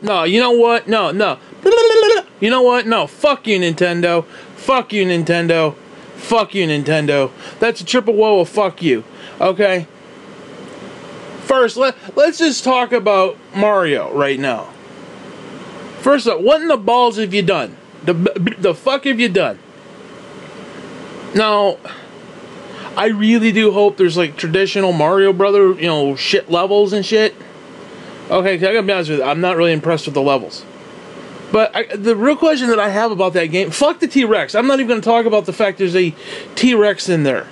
No, you know what? No. You know what? No, fuck you, Nintendo. Fuck you, Nintendo. Fuck you, Nintendo. That's a triple woe of fuck you. Okay? First, let's just talk about Mario right now. First up, what in the balls have you done? The fuck have you done? Now, I really do hope there's like traditional Mario Brother, shit levels and shit. Okay, I gotta be honest with you, I'm not really impressed with the levels. But the real question that I have about that game, fuck the T-Rex. I'm not even going to talk about the fact there's a T-Rex in there.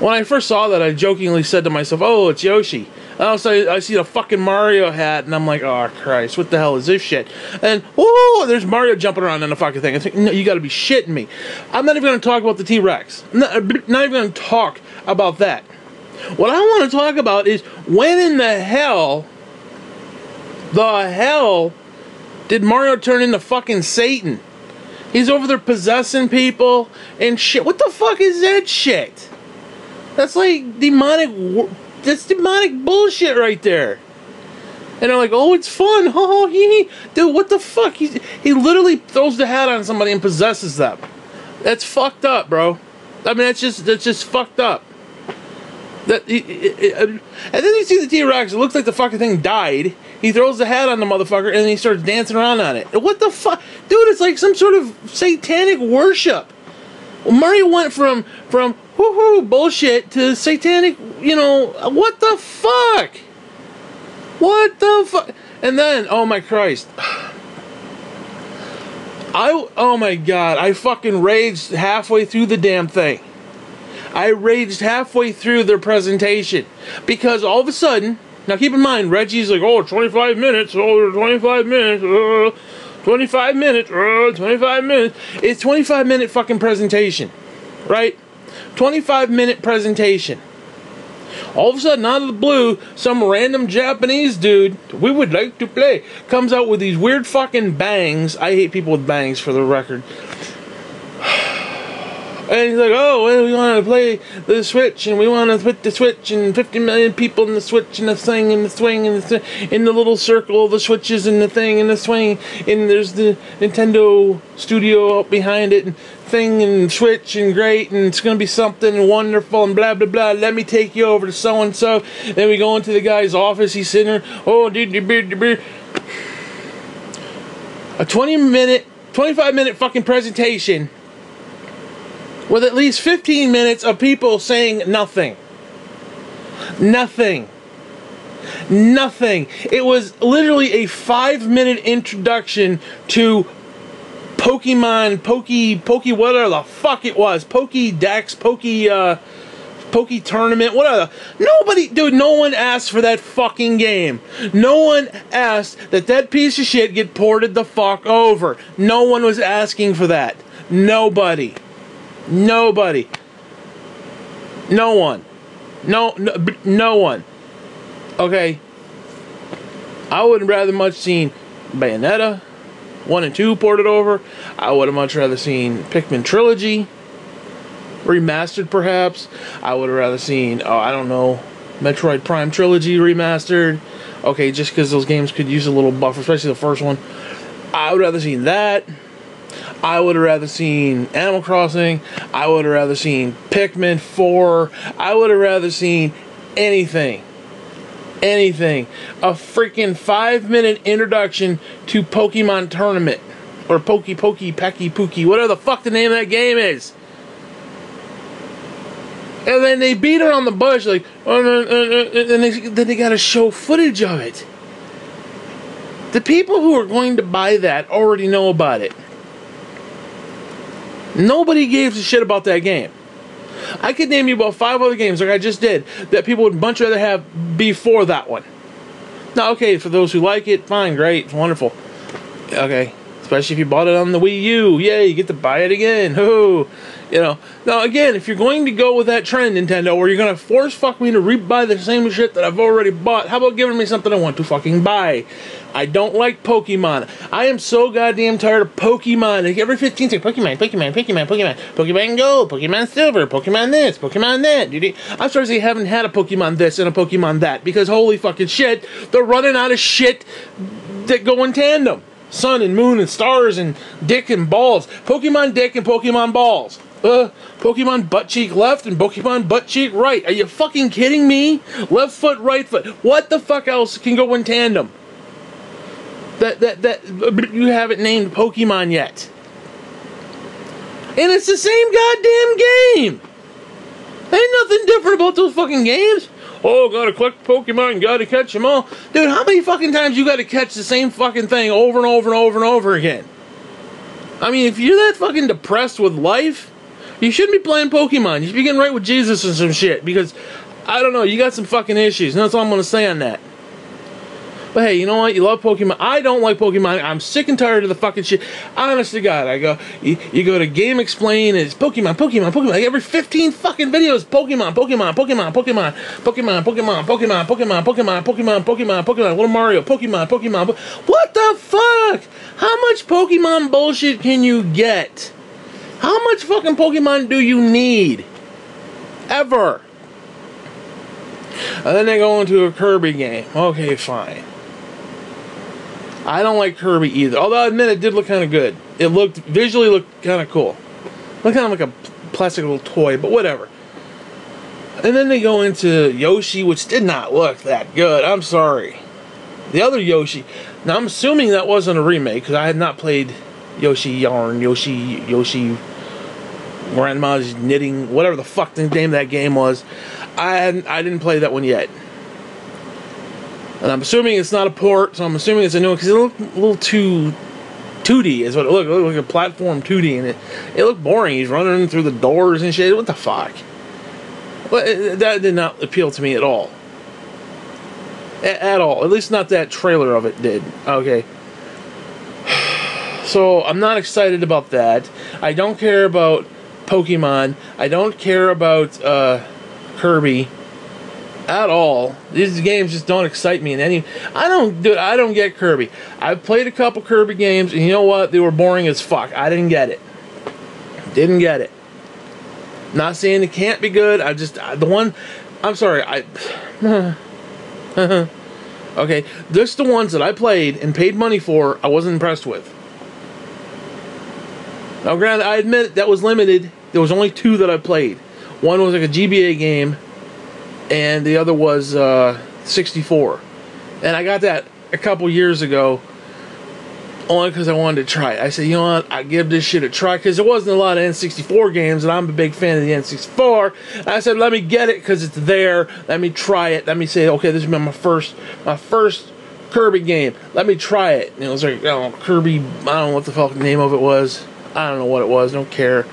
When I first saw that, I jokingly said to myself, oh, it's Yoshi. And also, I see the fucking Mario hat, and I'm like, oh, Christ, what the hell is this shit? And, oh, there's Mario jumping around in the fucking thing. I think, no, you gotta be shitting me. I'm not even going to talk about the T-Rex. Not even going to talk about that. What I want to talk about is, when in the hell did Mario turn into fucking Satan? He's over there possessing people and shit. What the fuck is that shit? That's like demonic. That's demonic bullshit right there. And they're like, oh, it's fun. Oh, dude, what the fuck? He literally throws the hat on somebody and possesses them. That's fucked up, bro. I mean, that's just fucked up. And then you see the T-Rex. It looks like the fucking thing died. He throws the hat on the motherfucker and then he starts dancing around on it. What the fuck? Dude, it's like some sort of satanic worship. Well, Mario went from woohoo bullshit to satanic, what the fuck? What the fuck? And then, oh my Christ. Oh my God, I fucking raged halfway through the damn thing. I raged halfway through their presentation. Because all of a sudden, now keep in mind, Reggie's like, oh, 25 minutes, 25 minutes, 25 minutes, 25 minutes. It's 25-minute fucking presentation, right? 25-minute presentation. All of a sudden, out of the blue, some random Japanese dude, we would like to play, comes out with these weird fucking bangs. I hate people with bangs, for the record. And he's like, oh, well, we want to play the Switch, and we want to put the Switch, and 50 million people in the Switch, and the thing, and the swing, and in the little circle of the Switches, and the thing, and the swing, and there's the Nintendo studio up behind it, and thing, and Switch, and great, and it's going to be something wonderful, and blah, blah, blah. Let me take you over to so-and-so. Then we go into the guy's office. He's sitting there, oh, a 25-minute fucking presentation with at least 15 minutes of people saying nothing. Nothing. Nothing. It was literally a 5-minute introduction to Pokemon, Poke, whatever the fuck it was. Pokédex, Poke Tournament, whatever. Nobody, dude, no one asked for that fucking game. No one asked that piece of shit get ported the fuck over. No one was asking for that. Nobody. Nobody. No one. No one. Okay. I would have rather much seen Bayonetta 1 and 2 ported over. I would have much rather seen Pikmin Trilogy remastered, perhaps. I would have rather seen, I don't know, Metroid Prime Trilogy remastered. Okay, just because those games could use a little buffer, especially the first one. I would rather seen that. I would have rather seen Animal Crossing. I would have rather seen Pikmin 4. I would have rather seen anything. Anything. A freaking 5-minute introduction to Pokemon Tournament. Or Pecky Pookie, whatever the fuck the name of that game is. And then they beat around the bush like, and then they gotta show footage of it. The people who are going to buy that already know about it. Nobody gave a shit about that game. I could name you about 5 other games, like I just did, that people would much rather have before that one. Now, okay, for those who like it, fine, great, wonderful. Okay, Especially if you bought it on the Wii U. Yay, you get to buy it again. Hoo! You know. Now, again, if you're going to go with that trend, Nintendo, where you're going to force fuck me to re-buy the same shit that I've already bought, how about giving me something I want to fucking buy? I don't like Pokemon. I am so goddamn tired of Pokemon. Like every 15 seconds, Pokemon, Pokemon Gold, Pokemon Silver, Pokemon this, Pokemon that. I'm sorry to say I haven't had a Pokemon this and a Pokemon that, because holy fucking shit, they're running out of shit that go in tandem. Sun and moon and stars and dick and balls. Pokemon dick and Pokemon balls. Pokemon butt cheek left and Pokemon butt cheek right. Are you fucking kidding me? Left foot, right foot. What the fuck else can go in tandem? That you haven't named Pokemon yet. And it's the same goddamn game. Ain't nothing different about those fucking games. Oh, gotta collect Pokemon, gotta catch them all. Dude, how many fucking times you gotta catch the same fucking thing over and over and over and over again? I mean, if you're that fucking depressed with life, you shouldn't be playing Pokemon. You should be getting right with Jesus or some shit. Because, I don't know, you got some fucking issues. And that's all I'm gonna say on that. But hey, you know what? You love Pokemon. I don't like Pokemon. I'm sick and tired of the fucking shit. Honest to God, I go, you go to Game Explain, and it's Pokemon. Like every 15 fucking videos, Pokemon. Little Mario, Pokemon. What the fuck? How much Pokemon bullshit can you get? How much fucking Pokemon do you need? Ever. And then they go into a Kirby game. Okay, fine. I don't like Kirby either. Although I admit it did look kind of good. It visually looked kind of cool. Looked kind of like a plastic little toy, but whatever. And then they go into Yoshi, which did not look that good. I'm sorry. The other Yoshi. Now I'm assuming that wasn't a remake because I had not played Yoshi Yarn, Yoshi Grandma's Knitting, whatever the fuck the name of that game was. I didn't play that one yet. And I'm assuming it's not a port, so I'm assuming it's a new one, because it looked a little too 2D, is what it looked. It looked like a platform 2D, and it looked boring. He's running through the doors and shit. What the fuck? Well, that did not appeal to me at all. At all. At least not that trailer of it did. Okay. So, I'm not excited about that. I don't care about Pokemon. I don't care about Kirby at all. These games just don't excite me in any. I don't get Kirby. I've played a couple Kirby games, and you know what? They were boring as fuck. I didn't get it. Didn't get it. Not saying it can't be good. I'm sorry. Okay, just the ones that I played and paid money for, I wasn't impressed with. Now, granted, I admit that was limited. There was only 2 that I played. One was like a GBA game, and the other was 64. And I got that a couple years ago, only because I wanted to try it. I said, you know what, I give this shit a try, because there wasn't a lot of N64 games, and I'm a big fan of the N64. And I said, let me get it, because it's there. Let me try it. Let me say, okay, this is my first Kirby game. Let me try it. And it was like, Kirby, I don't know what the fuck the name of it was. I don't know what it was. Don't care.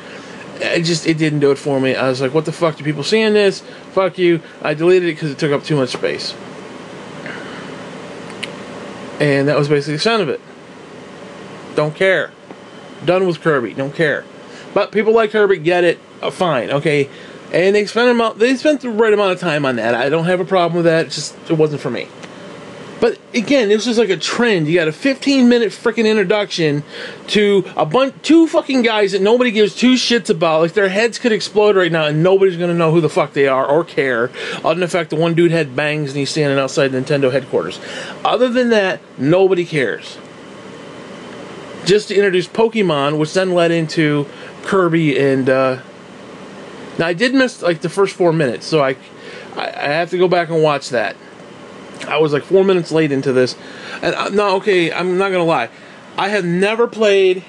It didn't do it for me. I was like, what the fuck? Do people seeing this? Fuck you. I deleted it because it took up too much space. And that was basically the sound of it. Don't care. Done with Kirby. Don't care. But people like Kirby, get it. Fine. Okay. And they spent the right amount of time on that. I don't have a problem with that. It wasn't for me. But again, this is like a trend. You got a 15-minute freaking introduction to two fucking guys that nobody gives 2 shits about. Like their heads could explode right now, and nobody's gonna know who the fuck they are or care. Other than the fact that one dude had bangs and he's standing outside Nintendo headquarters. Other than that, nobody cares. Just to introduce Pokemon, which then led into Kirby and. Now I did miss like the first 4 minutes, so I have to go back and watch that. I was like 4 minutes late into this. And no, okay, I'm not going to lie. I have not played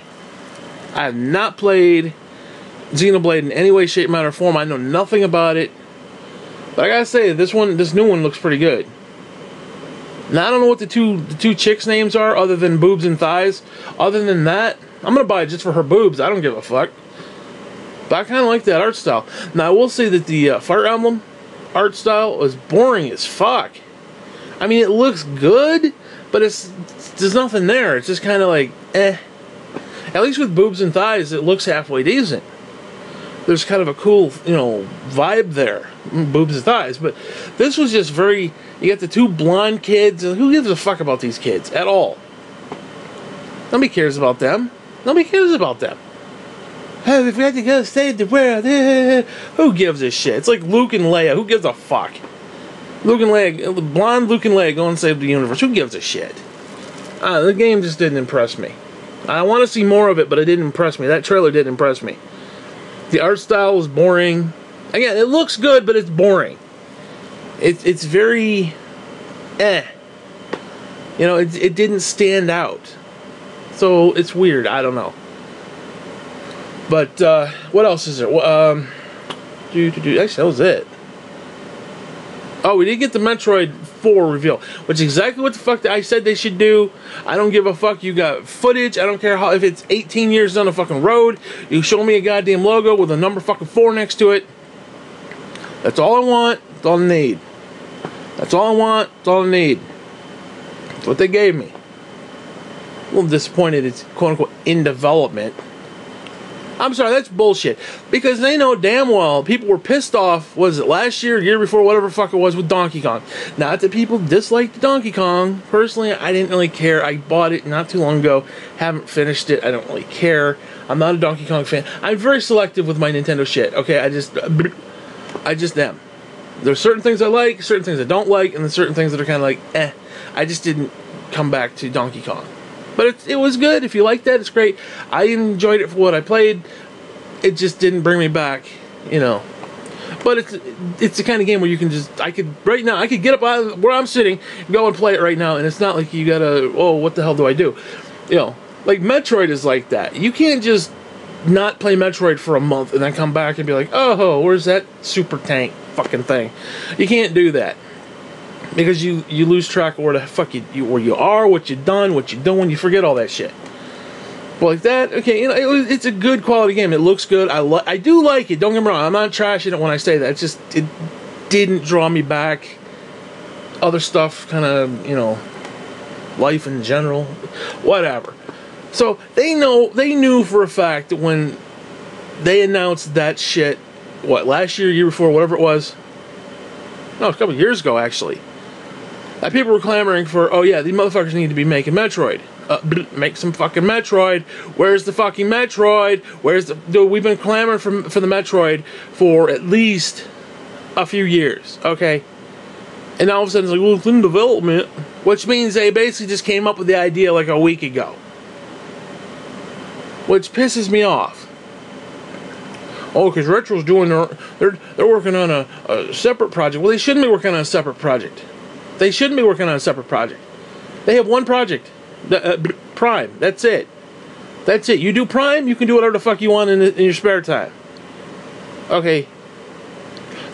Xenoblade in any way, shape, matter, or form. I know nothing about it. But I got to say, this new one looks pretty good. Now, I don't know what the two chicks' names are other than boobs and thighs. Other than that, I'm going to buy it just for her boobs. I don't give a fuck. But I kind of like that art style. Now, I will say that the Fire Emblem art style was boring as fuck. I mean, it looks good, but there's nothing there. It's just kind of like, eh. At least with Boobs and Thighs, it looks halfway decent. There's kind of a cool, you know, vibe there. Boobs and Thighs. But this was just very... You got the two blonde kids. And who gives a fuck about these kids at all? Nobody cares about them. Nobody cares about them. Hey, we've got to go save the world. Who gives a shit? It's like Luke and Leia. Who gives a fuck? Luke and Leia, blonde Luke and Leia go and save the universe. Who gives a shit? The game just didn't impress me. I want to see more of it, but it didn't impress me. That trailer didn't impress me. The art style was boring. Again, it looks good, but it's boring. It's very... You know, it didn't stand out. So, it's weird. I don't know. But, what else is there? Actually, that was it. Oh, we did get the Metroid 4 reveal, which is exactly what the fuck I said they should do. I don't give a fuck. You got footage. I don't care how, if it's 18 years down the fucking road. You show me a goddamn logo with a number fucking 4 next to it. That's all I want. That's all I need. That's all I want. That's all I need. That's what they gave me. A little disappointed it's quote-unquote in development. I'm sorry, that's bullshit. Because they know damn well people were pissed off, was it last year, year before, whatever the fuck it was with Donkey Kong. Not that people disliked Donkey Kong. Personally, I didn't really care. I bought it not too long ago. Haven't finished it. I don't really care. I'm not a Donkey Kong fan. I'm very selective with my Nintendo shit. Okay, I just am. There's certain things I like, certain things I don't like, and there's certain things that are kind of like, eh. I just didn't come back to Donkey Kong. But it was good. If you like that, it's great. I enjoyed it for what I played. It just didn't bring me back, you know. But it's the kind of game where you can just... Right now, I could get up out of where I'm sitting, go and play it right now, and it's not like you gotta... Oh, what the hell do I do? You know, like Metroid is like that. You can't just not play Metroid for a month and then come back and be like, oh, where's that super tank fucking thing? You can't do that. Because you lose track of where the fuck where you are, what you've done, what you're doing. You forget all that shit. But like that, okay, you know, it's a good quality game. It looks good. I do like it. Don't get me wrong. I'm not trashing it when I say that. It's just it didn't draw me back. Other stuff, kind of, you know, life in general, whatever. So they knew for a fact that when they announced that shit, what, last year, year before, whatever it was. No, a couple of years ago actually. That people were clamoring for, oh yeah, these motherfuckers need to be making Metroid. Make some fucking Metroid. Where's the fucking Metroid? Dude, we've been clamoring for the Metroid for at least a few years, okay? And all of a sudden it's like, well, it's in development. Which means they basically just came up with the idea like a week ago. Which pisses me off. Oh, because Retro's doing they're working on a separate project. Well, they shouldn't be working on a separate project. They shouldn't be working on a separate project. They have one project. Prime. That's it. That's it. You do Prime, you can do whatever the fuck you want in your spare time. Okay.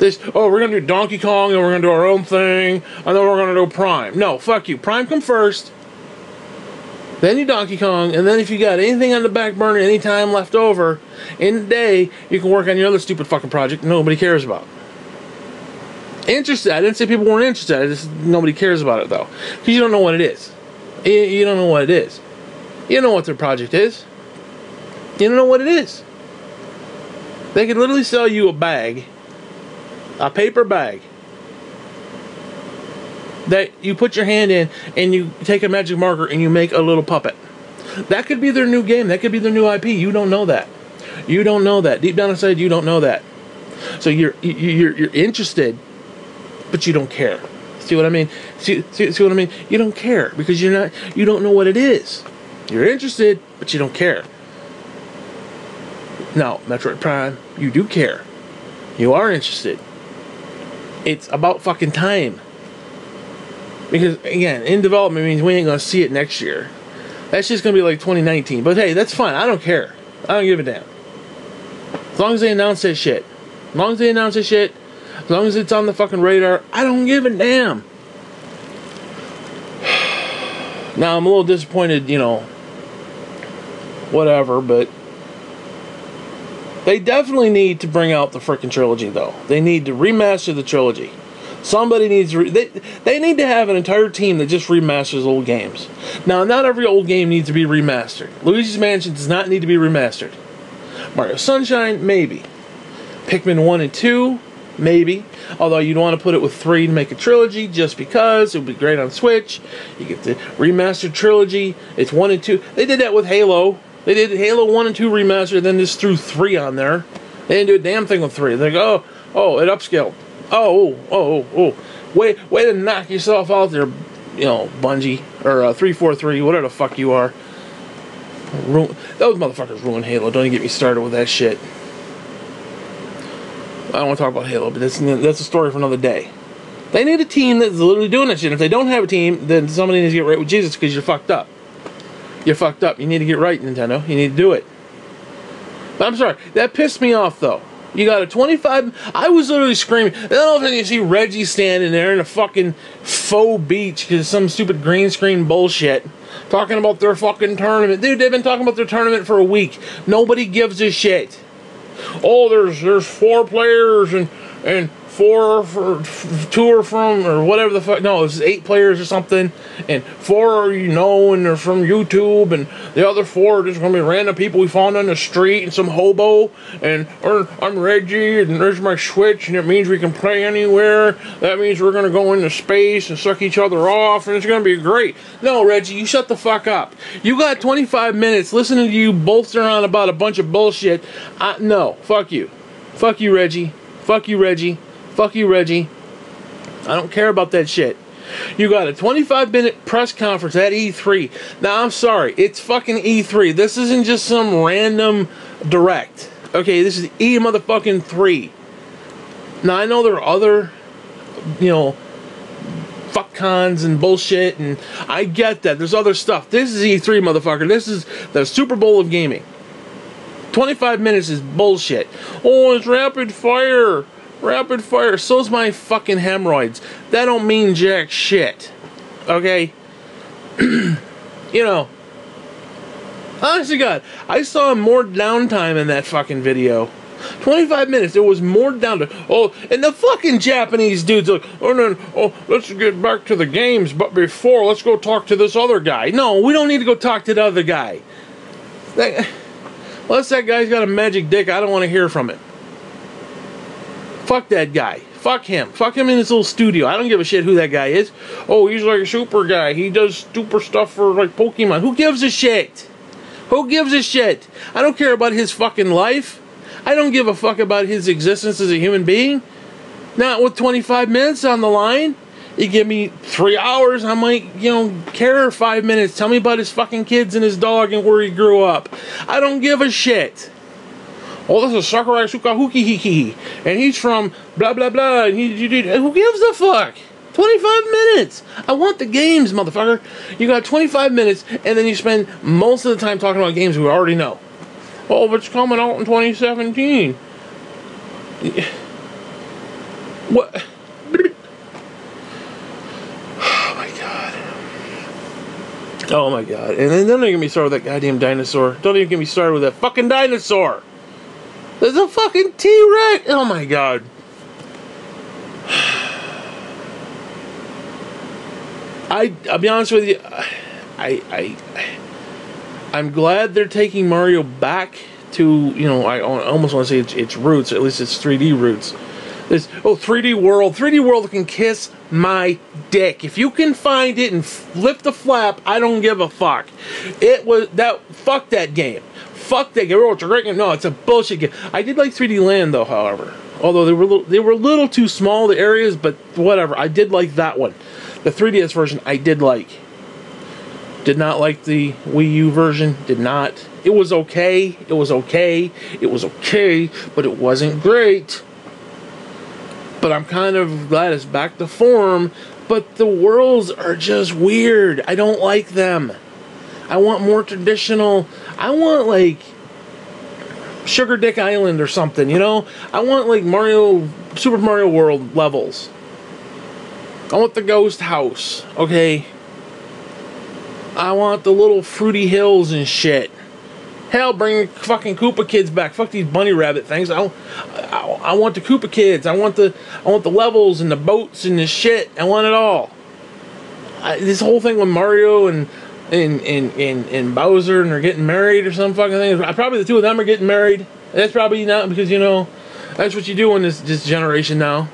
We're going to do Donkey Kong, and we're going to do our own thing, and then we're going to do Prime. No, fuck you. Prime come first. Then you Donkey Kong, and then if you got anything on the back burner, any time left over in the day, you can work on your other stupid fucking project nobody cares about. Interested. I didn't say people weren't interested. I just nobody cares about it though, because you don't know what it is. You don't know what it is. You don't know what their project is. You don't know what it is. They could literally sell you a bag, a paper bag, that you put your hand in and you take a magic marker and you make a little puppet. That could be their new game. That could be their new IP. You don't know that. You don't know that. Deep down inside, you don't know that. So you're interested, but you don't care. See what I mean? See what I mean? You don't care because you don't know what it is. You're interested, but you don't care. Now, Metroid Prime, you do care. You are interested. It's about fucking time. Because, again, in development means we ain't gonna see it next year. That's just gonna be like 2019. But hey, that's fine. I don't care. I don't give a damn. As long as they announce that shit. As long as they announce that shit. As long as it's on the fucking radar, I don't give a damn. Now, I'm a little disappointed, you know, whatever, but they definitely need to bring out the frickin' trilogy, though. They need to remaster the trilogy. Somebody needs they need to have an entire team that just remasters old games. Now, not every old game needs to be remastered. Luigi's Mansion does not need to be remastered. Mario Sunshine, maybe. Pikmin 1 and 2, maybe. Although you'd want to put it with 3 to make a trilogy, just because it would be great on Switch. You get the remastered trilogy. It's 1 and 2. They did that with Halo. They did Halo 1 and 2 remastered, then just threw 3 on there. They didn't do a damn thing with 3. They're like, oh, it upscaled. Oh. Way to knock yourself out there, Bungie, or 343, whatever the fuck you are. Those motherfuckers ruined Halo. Don't even get me started with that shit. I don't want to talk about Halo, but that's a story for another day. They need a team that's literally doing that shit. If they don't have a team, then somebody needs to get right with Jesus, because you're fucked up. You're fucked up. You need to get right, Nintendo. You need to do it. But I'm sorry. That pissed me off, though. You got a 25... I was literally screaming. Then all of a sudden you see Reggie standing there in a fucking faux beach because some stupid green screen bullshit. Talking about their fucking tournament. Dude, they've been talking about their tournament for a week. Nobody gives a shit. Oh, there's 4 players and 4 for 2 are from, or whatever the fuck. No, it's 8 players or something, and 4 are and they're from YouTube, and the other 4 are just gonna be random people we found on the street and some hobo. And I'm Reggie, and there's my Switch, and it means we can play anywhere. That means we're gonna go into space and suck each other off, and it's gonna be great. No, Reggie, you shut the fuck up. You got 25 minutes listening to you bolster on about a bunch of bullshit. No, fuck you. Fuck you, Reggie. Fuck you, Reggie. Fuck you, Reggie. I don't care about that shit. You got a 25-minute press conference at E3. Now, I'm sorry. It's fucking E3. This isn't just some random direct. Okay, this is E-motherfucking 3. Now, I know there are other, fuck cons and bullshit, and I get that. There's other stuff. This is E3, motherfucker. This is the Super Bowl of gaming. 25 minutes is bullshit. Oh, it's rapid fire. Rapid fire. So's my fucking hemorrhoids. That don't mean jack shit. Okay? Honestly, God, I saw more downtime in that fucking video. 25 minutes. There was more downtime. Oh, and the fucking Japanese dudes like, let's get back to the games, but before, let's go talk to this other guy. No, we don't need to go talk to the other guy. Unless that guy's got a magic dick, I don't want to hear from him. Fuck that guy. Fuck him. Fuck him in his little studio. I don't give a shit who that guy is. Oh, he's like a super guy. He does super stuff for, like, Pokemon. Who gives a shit? Who gives a shit? I don't care about his fucking life. I don't give a fuck about his existence as a human being. Not with 25 minutes on the line. You give me 3 hours, I might, care 5 minutes. Tell me about his fucking kids and his dog and where he grew up. I don't give a shit. Oh, this is Sakurai Sukahuki Hiki, and he's from blah blah blah, and who gives a fuck? 25 minutes! I want the games, motherfucker. You got 25 minutes, and then you spend most of the time talking about games we already know. Oh, but it's coming out in 2017. What? Oh my god. Oh my god. And then don't even get me started with that goddamn dinosaur. Don't even get me started with that fucking dinosaur! There's a fucking T-Rex! Oh my god. I'll be honest with you, I'm glad they're taking Mario back to, I almost want to say its roots, or at least its 3D roots. 3D World. 3D World can kiss my dick. If you can find it and lift the flap, I don't give a fuck. Fuck that game. Fuck that game. Oh, it's a great game. No, it's a bullshit game. I did like 3D Land, though, however. Although they were a little too small, the areas, but whatever. I did like that one. The 3DS version, I did like. Did not like the Wii U version. Did not. It was okay. It was okay. It was okay, but it wasn't great. But I'm kind of glad it's back to form. But the worlds are just weird. I don't like them. I want more traditional. I want, like, Sugar Dick Island or something, I want, like, Super Mario World levels. I want the ghost house, okay? I want the little fruity hills and shit. Hell, bring fucking Koopa Kids back. Fuck these bunny rabbit things. I want the Koopa Kids. I want the levels and the boats and the shit. I want it all. This whole thing with Mario and Bowser and they're getting married or some fucking thing. Probably the two of them are getting married. That's probably not because, you know, that's what you do in this generation now.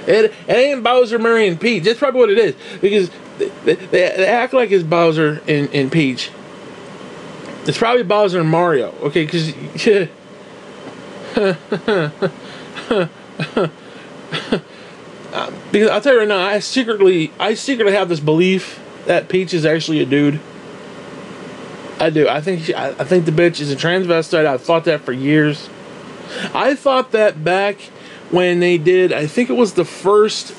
It ain't Bowser marrying Peach. That's probably what it is. Because they act like it's Bowser and Peach. It's probably Bowser and Mario. Okay, because... because I'll tell you right now, I secretly have this belief that Peach is actually a dude. I do. I think the bitch is a transvestite. I've thought that for years. I thought that back when they did, I think it was the first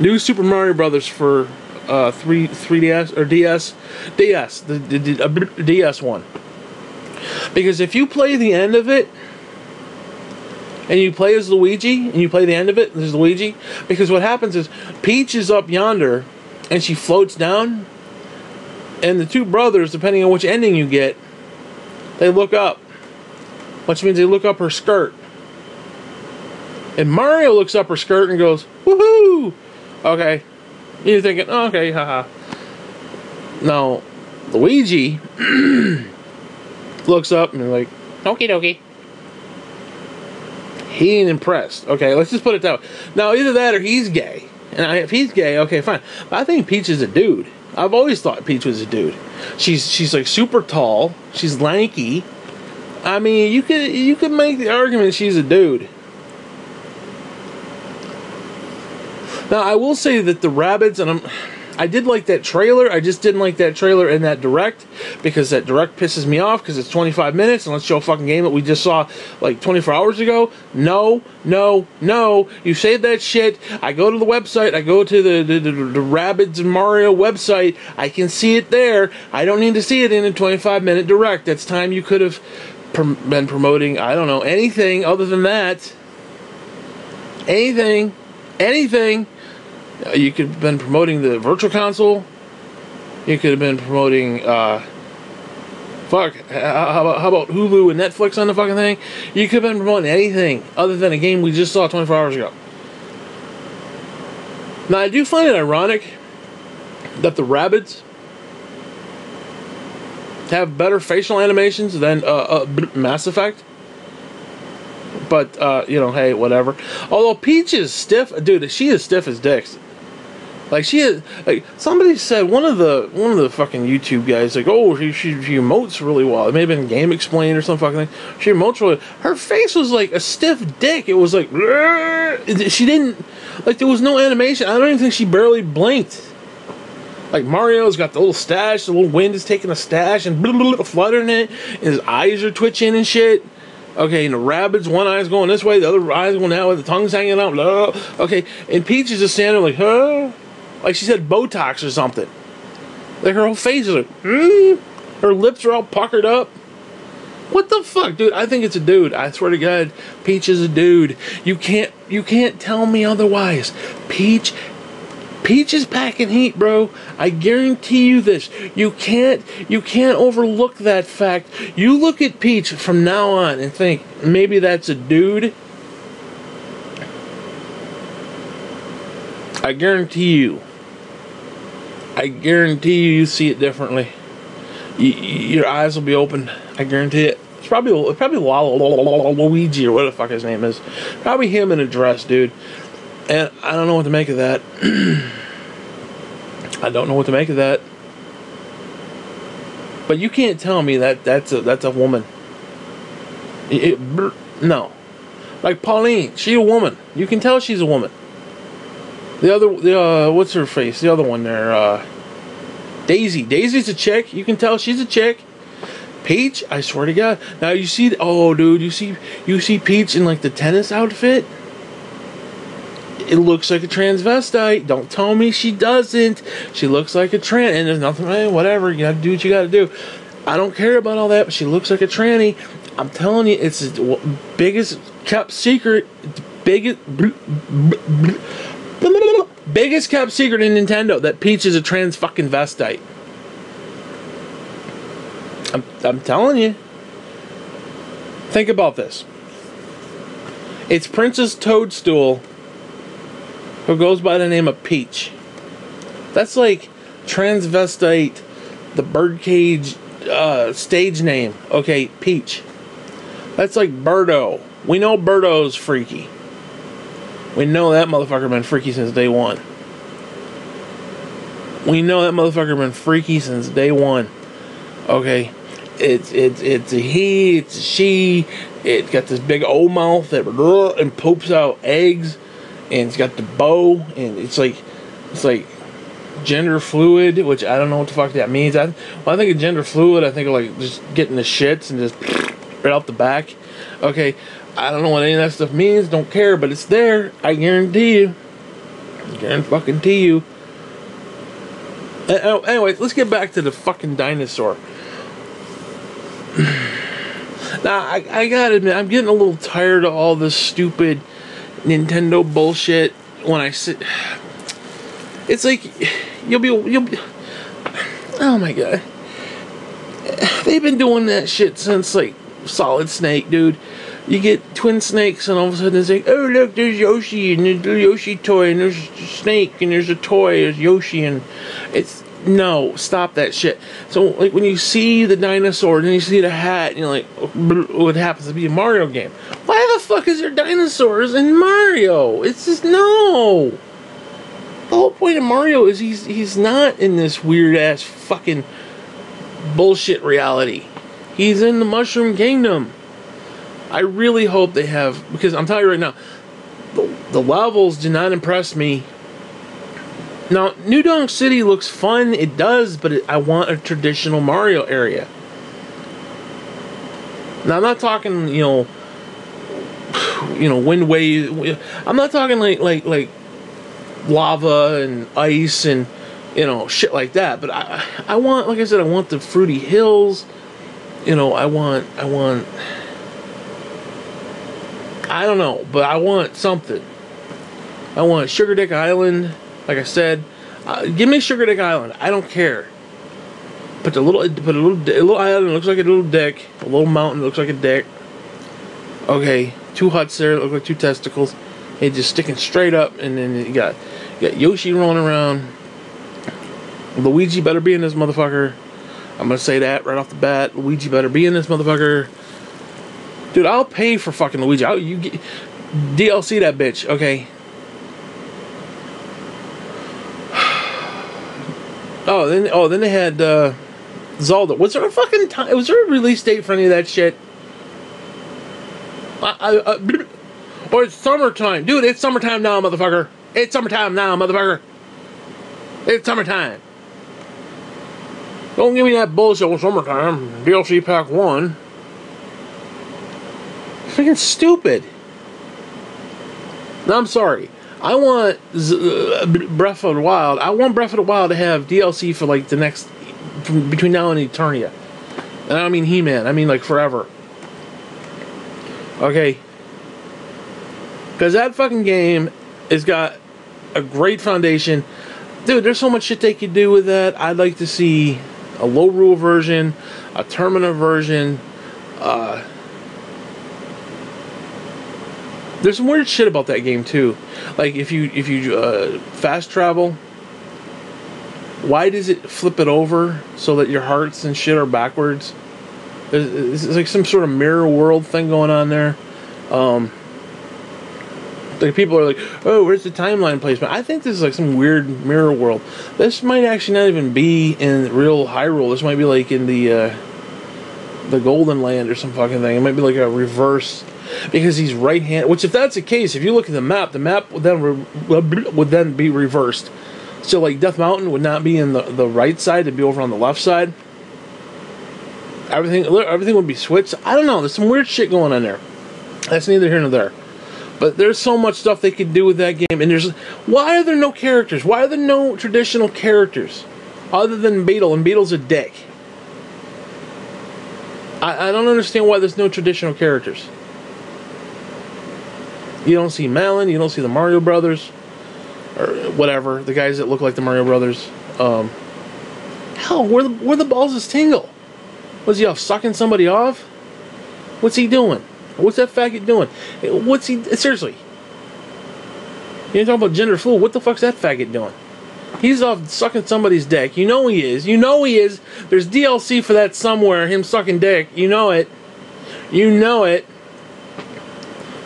new Super Mario Brothers for 3DS or DS, the DS one. Because if you play the end of it, and you play as Luigi, and you play the end of it, there's Luigi. Because what happens is, Peach is up yonder, and she floats down, and the two brothers, depending on which ending you get, they look up. Which means they look up her skirt. And Mario looks up her skirt and goes, woohoo! Okay. You're thinking, oh, okay, haha. Now, Luigi looks up and like, okie dokie. He ain't impressed. Okay, let's just put it that way. Now, either that or he's gay. And if he's gay, okay, fine. But I think Peach is a dude. I've always thought Peach was a dude. She's like super tall. She's lanky. I mean, you could make the argument she's a dude. Now, I will say that the rabbits, and I did like that trailer. I just didn't like that trailer and that direct, because that direct pisses me off because it's 25 minutes and let's show a fucking game that we just saw like 24 hours ago. No, no, no. You say that shit. I go to the website. I go to the Rabbids and Mario website. I can see it there. I don't need to see it in a 25-minute direct. That's time you could have been promoting, I don't know, anything other than that. Anything. You could have been promoting the Virtual Console. You could have been promoting, how about Hulu and Netflix on the fucking thing? You could have been promoting anything other than a game we just saw 24 hours ago. Now, I do find it ironic that the Rabbids have better facial animations than Mass Effect. But, you know, hey, whatever. Although Peach is stiff. Dude, she is stiff as dicks. Like, she is, like, somebody said, one of the fucking YouTube guys, like, oh, she emotes really well. It may have been Game Explained or some fucking thing. She emotes really well. Her face was like a stiff dick. It was like, she didn't, like, there was no animation. I don't even think she barely blinked. Like, Mario's got the little stash, the little wind is taking a stash and a flutter in it, and his eyes are twitching and shit. Okay, and the Rabbids, one eye's going this way, the other eye's going that way, the tongue's hanging out. Blah. Okay, and Peach is just standing like, huh? Like she said Botox or something. Like her whole face is like, her lips are all puckered up. What the fuck, dude? I think it's a dude. I swear to God, Peach is a dude. You can't tell me otherwise. Peach is packing heat, bro. I guarantee you this. You can't overlook that fact. You look at Peach from now on and think, maybe that's a dude. I guarantee you see it differently. Your eyes will be open. I guarantee it. It's probably Luigi or whatever the fuck his name is. Probably him in a dress, dude. And I don't know what to make of that. I don't know what to make of that. But you can't tell me that that's a woman. No. Like Pauline, she's a woman. You can tell she's a woman. What's her face? The other one there, Daisy. Daisy's a chick. You can tell she's a chick. Peach, I swear to God. Now you see, oh dude, you see Peach in like the tennis outfit. It looks like a transvestite. Don't tell me she doesn't. She looks like a trans, and there's nothing, whatever. You gotta do what you gotta do. I don't care about all that, but she looks like a tranny. I'm telling you, it's the biggest kept secret. Biggest kept secret in Nintendo that Peach is a trans fucking vestite. I'm telling you. Think about this. It's Princess Toadstool who goes by the name of Peach. That's like transvestite, the birdcage stage name. Okay, Peach. That's like Birdo. We know Birdo's freaky. We know that motherfucker been freaky since day one. We know that motherfucker been freaky since day one. Okay, it's a he, it's a she. It's got this big old mouth that and poops out eggs, and it's got the bow, and it's like gender fluid, which I don't know what the fuck that means. When I think of gender fluid, I think of like just getting the shits and just right out the back. Okay, I don't know what any of that stuff means. Don't care, but it's there. I guarantee you. Guarantee you. Anyway, let's get back to the fucking dinosaur. Now, I gotta admit, I'm getting a little tired of all this stupid Nintendo bullshit. When I sit, it's like you'll be. Oh my god, they've been doing that shit since like Solid Snake, dude. You get twin snakes, and all of a sudden it's like, oh look, there's Yoshi, and there's a Yoshi toy, and there's a snake, and there's a toy, there's Yoshi, and it's no, stop that shit. So like when you see the dinosaur, and then you see the hat, and you're like, what happens to be a Mario game? Why the fuck is there dinosaurs in Mario? It's just no. The whole point of Mario is he's not in this weird ass fucking bullshit reality. He's in the Mushroom Kingdom. I really hope they have, because I'm telling you right now, the levels do not impress me. Now, New Donk City looks fun, it does, but I want a traditional Mario area. Now, I'm not talking, you know, wind wave. I'm not talking like lava and ice and, you know, shit like that. But I want, like I said, I want the fruity hills. You know, I don't know, but I want something. I want Sugar Dick Island, like I said. Give me Sugar Dick Island. I don't care. Put a little island that looks like a little dick. A little mountain that looks like a dick. Okay, 2 huts there that look like 2 testicles. They just sticking straight up, and then you got Yoshi rolling around. Luigi better be in this motherfucker. I'm gonna say that right off the bat. Luigi better be in this motherfucker. Dude, I'll pay for fucking Luigi. You get DLC that bitch, okay? Then they had Zelda. Was there a fucking time? Was there a release date for any of that shit? Or it's summertime, dude. It's summertime now, motherfucker. It's summertime now, motherfucker. It's summertime. Don't give me that bullshit with summertime. DLC Pack 1. Freaking stupid. No, I'm sorry. I want Breath of the Wild. I want Breath of the Wild to have DLC for like the next, between now and Eternia. And I don't mean He-Man. I mean like forever. Okay. Because that fucking game has got a great foundation. Dude, there's so much shit they could do with that. I'd like to see a low rule version, a Termina version. There's some weird shit about that game too. Like if you fast travel, why does it flip it over so that your hearts and shit are backwards? It's like some sort of mirror world thing going on there. Like people are like, oh, where's the timeline placement? I think this is like some weird mirror world. This might actually not even be in real Hyrule. This might be like in the Golden Land or some fucking thing. It might be like a reverse, because he's right-handed. Which, if that's the case, if you look at the map would then be reversed. So like Death Mountain would not be in the right side; it'd be over on the left side. Everything would be switched. I don't know. There's some weird shit going on there. That's neither here nor there. But there's so much stuff they could do with that game. And why are there no characters? Why are there no traditional characters? Other than Beetle, and Beetle's a dick. I don't understand why there's no traditional characters. You don't see Malin, you don't see the Mario Brothers, or whatever, the guys that look like the Mario Brothers. Hell, where the balls is Tingle? Was he off sucking somebody off? What's he doing? What's that faggot doing? What's he... Seriously. You're talking about gender fluid. What the fuck's that faggot doing? He's off sucking somebody's dick. You know he is. You know he is. There's DLC for that somewhere. Him sucking dick. You know it. You know it.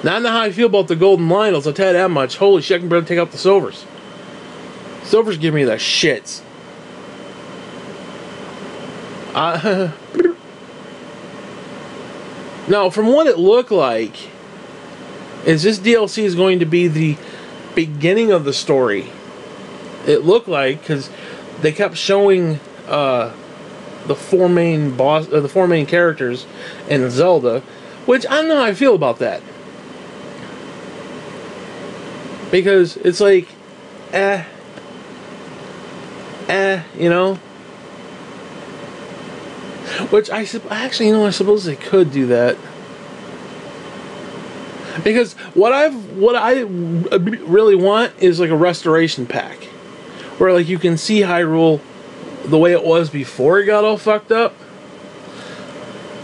Now I know how I feel about the Golden Lionels. I'll tell you that much. Holy shit, I can barely take out the Silvers. Silvers give me the shits. Now, from what it looked like, is this DLC is going to be the beginning of the story. It looked like, because they kept showing the four main characters in Zelda, which I don't know how I feel about that. Because it's like, you know. Which I suppose they could do that. Because what I really want is like a restoration pack, where like you can see Hyrule the way it was before it got all fucked up.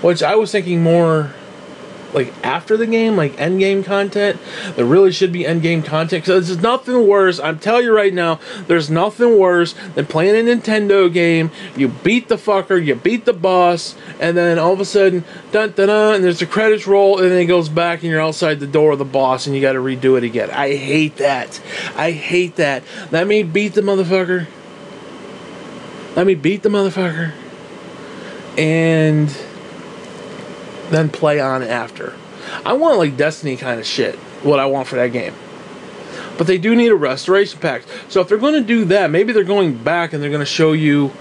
Which I was thinking more like after the game, like end game content. There really should be end game content, because there's nothing worse. I'm telling you right now, there's nothing worse than playing a Nintendo game. You beat the fucker, you beat the boss, and then all of a sudden, dun dun dun, and there's the credits roll, and then it goes back, and you're outside the door of the boss, and you got to redo it again. I hate that. I hate that. Let me beat the motherfucker. Let me beat the motherfucker, and then play on after. I want like Destiny kind of shit, what I want for that game. But they do need a restoration pack. So if they're going to do that, maybe they're going back and they're going to show you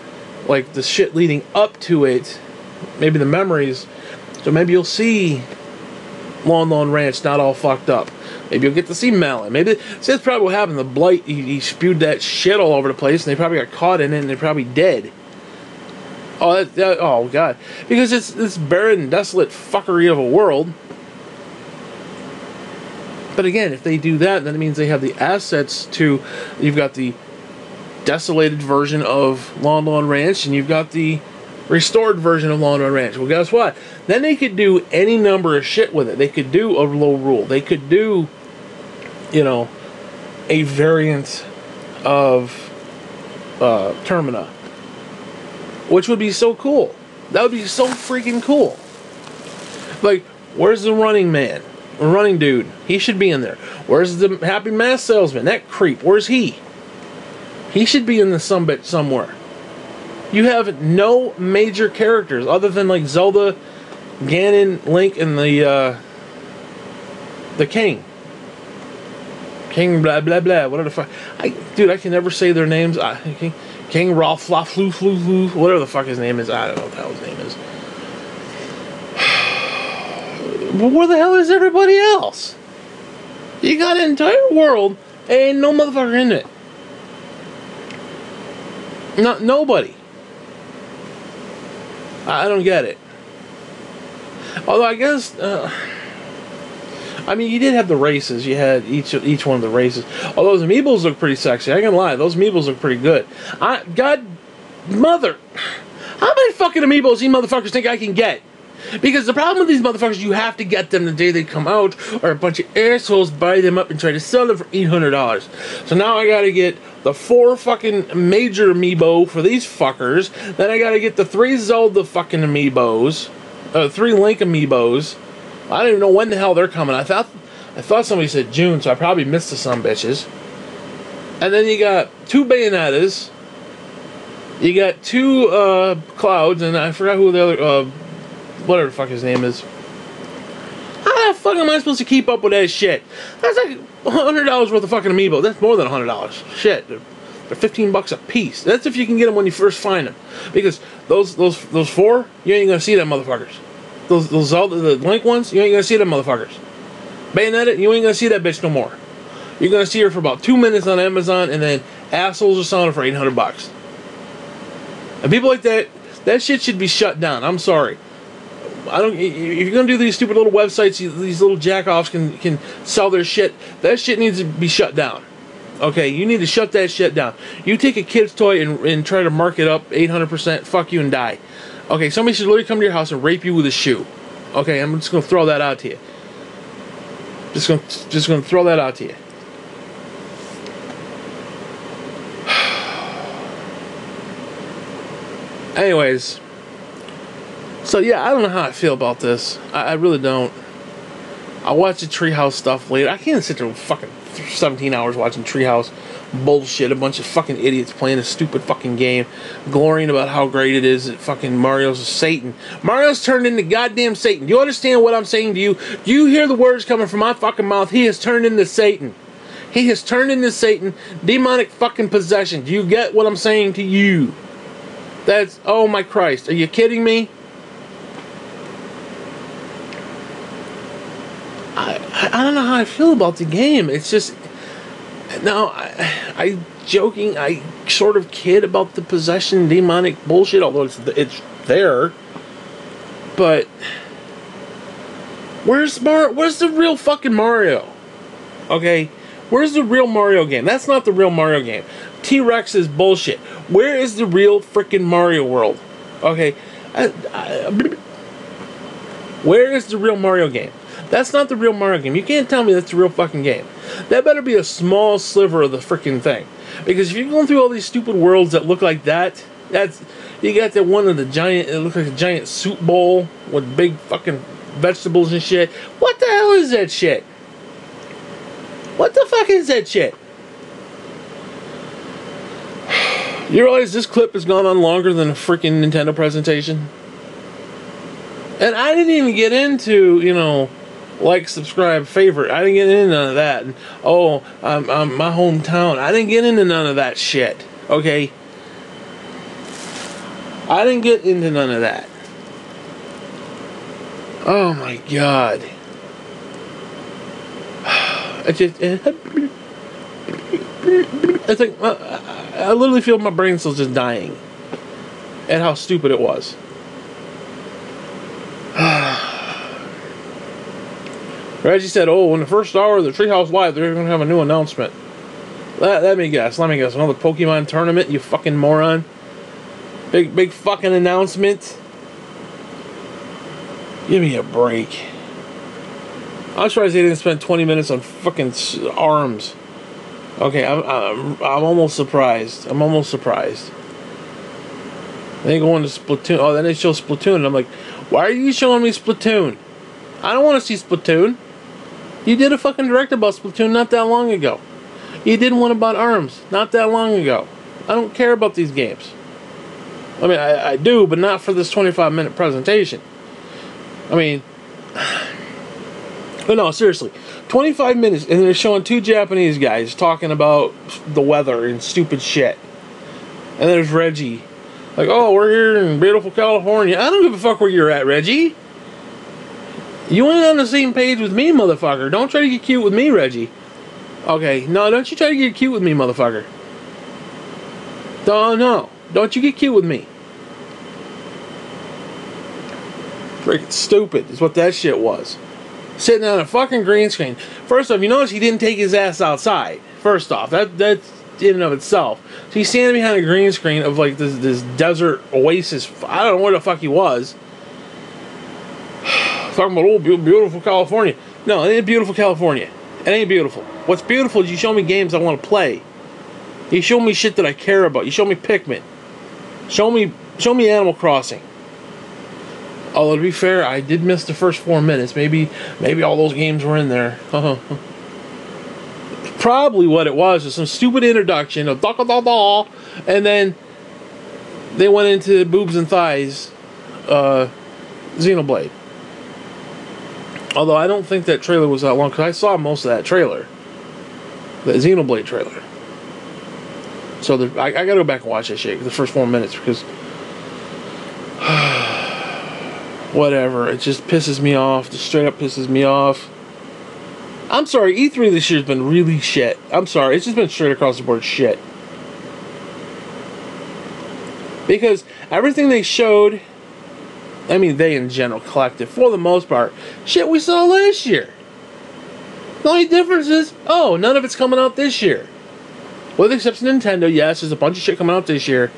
like the shit leading up to it. Maybe the memories. So maybe you'll see Lon Lon Ranch not all fucked up. Maybe you'll get to see Malon. Maybe, see, that's probably what happened. The Blight, he spewed that shit all over the place, and they probably got caught in it, and they're probably dead. Oh, oh God! Because it's this barren, desolate fuckery of a world. But again, if they do that, then it means they have the assets to. You've got the desolated version of Lon Lon Ranch, and you've got the restored version of Lon Lon Ranch. Well, guess what? Then they could do any number of shit with it. They could do a low rule. They could do, you know, a variant of Termina. Which would be so cool. That would be so freaking cool. Like, where's the running man? Or running dude? He should be in there. Where's the happy mask salesman? That creep. Where's he? He should be in the sumbit somewhere. You have no major characters other than like Zelda, Ganon, Link, and the king. King blah blah blah. Whatever the fuck. Dude, I can never say their names. King Ralph Fla Flu Flu Flu, whatever the fuck his name is. I don't know what the hell his name is. But where the hell is everybody else? You got an entire world, and ain't no motherfucker in it. Nobody. I don't get it. Although I guess, I mean, you did have the races. You had each one of the races. Although those amiibos look pretty sexy. I ain't gonna lie, those amiibos look pretty good. God, mother, how many fucking amiibos these motherfuckers think I can get? Because the problem with these motherfuckers, you have to get them the day they come out, or a bunch of assholes buy them up and try to sell them for $800. So now I gotta get the 4 fucking major amiibo for these fuckers. Then I gotta get the 3 Zelda fucking amiibos, 3 Link amiibos. I don't even know when the hell they're coming. I thought somebody said June, so I probably missed the sumbitches. And then you got 2 Bayonettas. You got 2 Clouds, and I forgot who the other whatever the fuck his name is. How the fuck am I supposed to keep up with that shit? That's like $100 worth of fucking amiibo. That's more than $100. Shit, they're $15 a piece. That's if you can get them when you first find them. Because those 4, you ain't gonna see them motherfuckers. Those Zelda, the Link ones, you ain't gonna see them motherfuckers. Bayonetta, you ain't gonna see that bitch no more. You're gonna see her for about 2 minutes on Amazon, and then assholes are selling her for $800. And people like that shit should be shut down. I'm sorry. If you're gonna do these stupid little websites, these little jackoffs can sell their shit. That shit needs to be shut down. Okay, you need to shut that shit down. You take a kid's toy and try to mark it up 800%, fuck you and die. Okay, somebody should literally come to your house and rape you with a shoe. Okay, I'm just gonna throw that out to you. Just gonna throw that out to you. Anyways, so yeah, I don't know how I feel about this. I really don't. I watch the Treehouse stuff later. I can't sit there fucking 17 hours watching Treehouse bullshit. A bunch of fucking idiots playing a stupid fucking game, glorying about how great it is that fucking Mario's Satan. Mario's turned into goddamn Satan. Do you understand what I'm saying to you? Do you hear the words coming from my fucking mouth? He has turned into Satan. He has turned into Satan. Demonic fucking possession. Do you get what I'm saying to you? That's, oh my Christ. Are you kidding me? I don't know how I feel about the game. It's just, now, I joking, I sort of kid about the possession demonic bullshit, although it's there. But where's the real fucking Mario? Okay, where's the real Mario game? That's not the real Mario game. T-Rex is bullshit. Where is the real freaking Mario world? Okay, where is the real Mario game? That's not the real Mario game. You can't tell me that's the real fucking game. That better be a small sliver of the freaking thing. Because if you're going through all these stupid worlds that look like that, you got that one of the giant, it looks like a giant soup bowl with big fucking vegetables and shit. What the hell is that shit? What the fuck is that shit? You realize this clip has gone on longer than a freaking Nintendo presentation? And I didn't even get into, you know, like, subscribe, favorite. I didn't get into none of that. And, oh, my hometown. I didn't get into none of that shit. Okay? I didn't get into none of that. Oh my God. It's like, I literally feel my brain cells just dying at how stupid it was. Reggie said, oh, in the first hour of the Treehouse Live, they're going to have a new announcement. Let me guess. Another Pokemon tournament, you fucking moron. Big fucking announcement. Give me a break. I'm surprised they didn't spend 20 minutes on fucking ARMS. Okay, I'm almost surprised. I'm almost surprised. They go into Splatoon. Oh, then they show Splatoon. And I'm like, why are you showing me Splatoon? I don't want to see Splatoon. You did a fucking direct about Splatoon not that long ago. You did one about ARMS not that long ago. I don't care about these games. I mean, I do, but not for this 25-minute presentation. I mean, but no, seriously. 25 minutes, and they're showing two Japanese guys talking about the weather and stupid shit. And there's Reggie. Like, oh, we're here in beautiful California. I don't give a fuck where you're at, Reggie. You ain't on the same page with me, motherfucker. Don't try to get cute with me, Reggie. Okay, no, don't you try to get cute with me, motherfucker. No, don't you get cute with me. Freaking stupid is what that shit was. Sitting on a fucking green screen. First off, you notice he didn't take his ass outside. First off, that's in and of itself. So he's standing behind a green screen of like this desert oasis. I don't know where the fuck he was. Talking about, oh, beautiful California. No, it ain't beautiful California. It ain't beautiful. What's beautiful is you show me games I want to play. You show me shit that I care about. You show me Pikmin. Show me Animal Crossing. Although, to be fair, I did miss the first 4 minutes. Maybe all those games were in there. Probably what it was some stupid introduction of da-da-da-da, and then they went into boobs and thighs, Xenoblade. Although I don't think that trailer was that long, because I saw most of that trailer. The Xenoblade trailer. So I gotta go back and watch that shit, the first 4 minutes, because whatever, it just pisses me off. Just straight up pisses me off. I'm sorry, E3 this year's been really shit. I'm sorry, it's just been straight across the board shit. Because everything they showed, I mean they in general, collective, for the most part, shit we saw last year. The only difference is, oh, none of it's coming out this year. With the exception of Nintendo, yes, there's a bunch of shit coming out this year.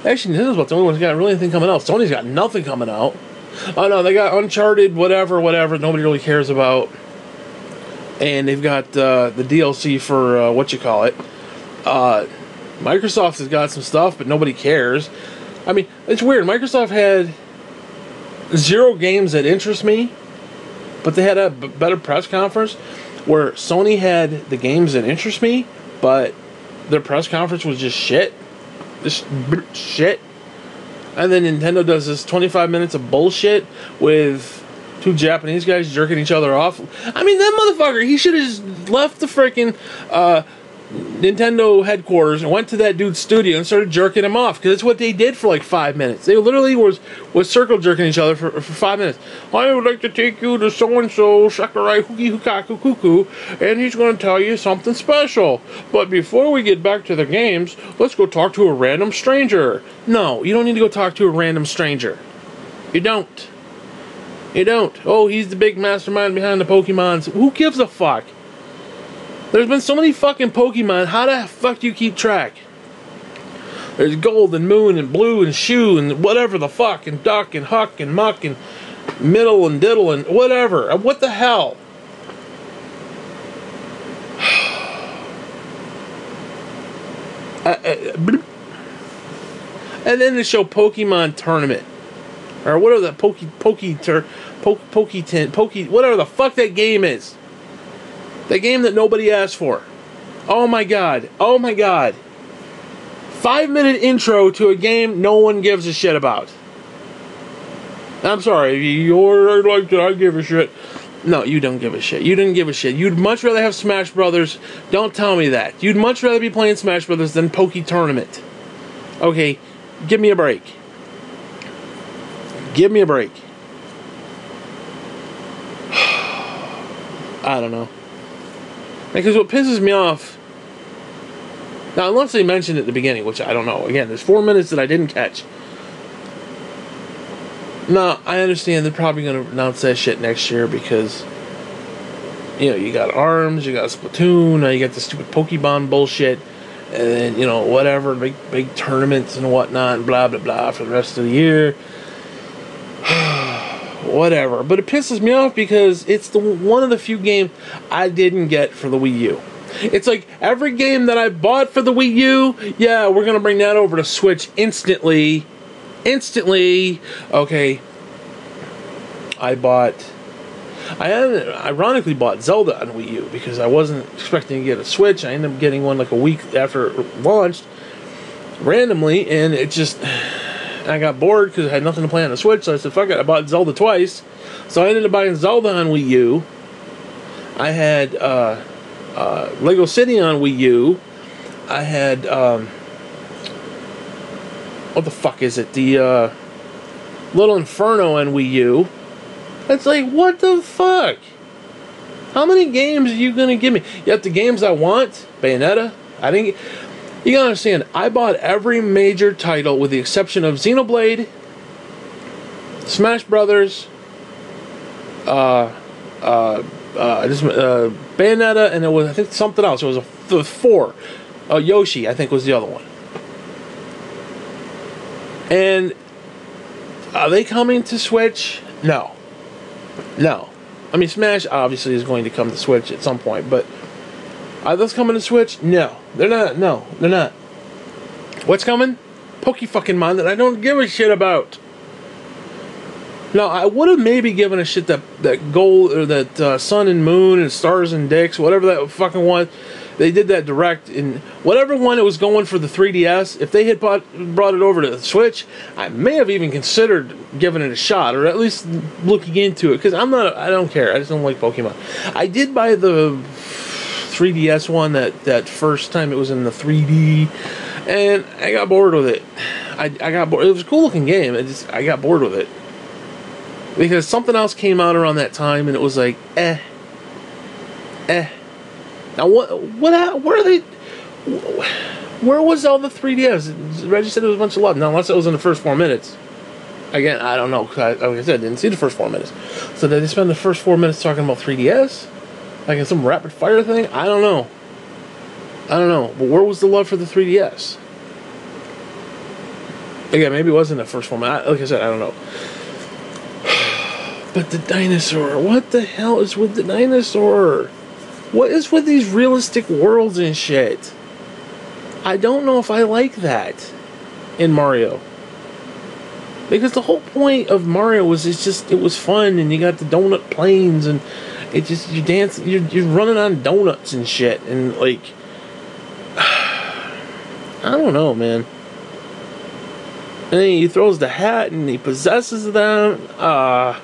Actually, Nintendo's about the only one's got really anything coming out. Sony's got nothing coming out. Oh no, they got Uncharted, whatever, nobody really cares about. And they've got the DLC for, Microsoft has got some stuff, but nobody cares. I mean, it's weird. Microsoft had 0 games that interest me, but they had a better press conference, where Sony had the games that interest me, but their press conference was just shit. Just shit. And then Nintendo does this 25 minutes of bullshit with 2 Japanese guys jerking each other off. I mean, that motherfucker, he should have just left the frickin' Nintendo headquarters and went to that dude's studio and started jerking him off, because that's what they did for like 5 minutes. They literally was circle jerking each other for 5 minutes. I would like to take you to so-and-so, Sakurai Huki Hukaku Kuku, and he's going to tell you something special. But before we get back to the games, let's go talk to a random stranger. No, you don't need to go talk to a random stranger. You don't. You don't. Oh, he's the big mastermind behind the Pokemons. Who gives a fuck? There's been so many fucking Pokemon, how the fuck do you keep track? There's Gold and Moon and Blue and Shoe and whatever the fuck, and Duck and Huck and Muck and Middle and Diddle and whatever. What the hell? And then they show Pokemon Tournament. Or whatever that whatever the fuck that game is. The game that nobody asked for. Oh my god. Oh my god. 5-minute intro to a game no one gives a shit about. I'm sorry, you're like, I give a shit. No, you don't give a shit. You didn't give a shit. You'd much rather have Smash Brothers. Don't tell me that. You'd much rather be playing Smash Brothers than Poke Tournament. Okay, give me a break. Give me a break. I don't know. Because what pisses me off... Now, unless they mentioned it at the beginning, which I don't know. Again, there's 4 minutes that I didn't catch. No, I understand they're probably going to announce that shit next year because... You know, you got ARMS, you got Splatoon, now you got the stupid Pokemon bullshit, and then, you know, whatever, big tournaments and whatnot, and blah, blah, blah, for the rest of the year. Whatever, but it pisses me off because it's one of the few games I didn't get for the Wii U. It's like every game that I bought for the Wii U, yeah, we're gonna bring that over to Switch instantly. Okay, I ironically bought Zelda on Wii U because I wasn't expecting to get a Switch. I ended up getting one like a week after it launched, randomly, and it just... I got bored because I had nothing to play on the Switch, so I said, fuck it, I bought Zelda twice. So I ended up buying Zelda on Wii U. I had Lego City on Wii U. I had, what the fuck is it? The Little Inferno on Wii U. It's like, what the fuck? How many games are you going to give me? Yet the games I want, Bayonetta, I didn't get... You gotta understand, I bought every major title with the exception of Xenoblade, Smash Brothers, Bayonetta, and it was, I think, something else. It was 4. Yoshi, I think, was the other one. And are they coming to Switch? No. No. I mean, Smash obviously is going to come to Switch at some point, but are those coming to Switch? No. They're not. No, they're not. What's coming? Poke-fucking-Mon that I don't give a shit about. Now, I would have maybe given a shit that Gold, or that Sun and Moon and Stars and Dicks, whatever that fucking was, they did that direct, in whatever one it was going for the 3DS, if they had brought it over to the Switch, I may have even considered giving it a shot, or at least looking into it, because I don't care, I just don't like Pokemon. I did buy the 3DS one that first time it was in the 3D, and I got bored with it. I got bored. It was a cool looking game. I got bored with it because something else came out around that time, and it was like Now where are they? Where was all the 3DS? Reggie said it was a bunch of love. Now, unless it was in the first 4 minutes. Again, I don't know. Like I said, I didn't see the first 4 minutes. So did they spend the first 4 minutes talking about 3DS? Like in some rapid fire thing? I don't know. But where was the love for the 3DS? Again, maybe it wasn't the first one. Like I said, I don't know. But the dinosaur, what the hell is with the dinosaur? What is with these realistic worlds and shit? I don't know if I like that in Mario. Because the whole point of Mario was it was fun, and you got the donut planes, and it just, you dance, you're running on donuts and shit, and like, I don't know, man. And then he throws the hat and he possesses them. I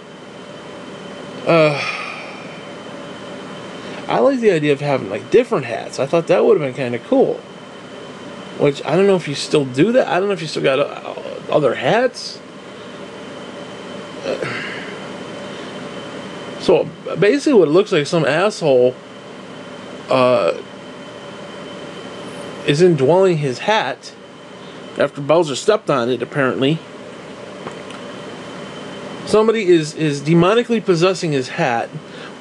like the idea of having like different hats. I thought that would have been kind of cool. Which, I don't know if you still do that. I don't know if you still got other hats. So basically what it looks like, some asshole is indwelling his hat after Bowser stepped on it, apparently. Somebody is demonically possessing his hat,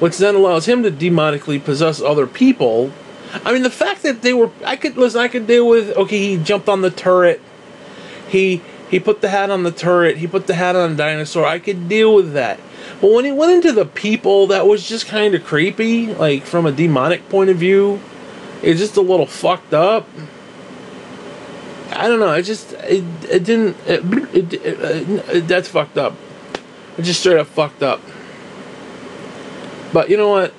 which then allows him to demonically possess other people. I mean, the fact that they were... I could deal with... Okay, he jumped on the turret. He put the hat on the turret. He put the hat on the dinosaur. I could deal with that. But when he went into the people, that was just kind of creepy. Like, from a demonic point of view. It's just a little fucked up. I don't know. That's fucked up. It's just straight up fucked up. But you know what?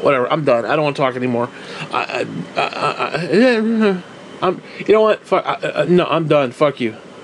Whatever. I'm done. I don't want to talk anymore. You know what? No, I'm done. Fuck you.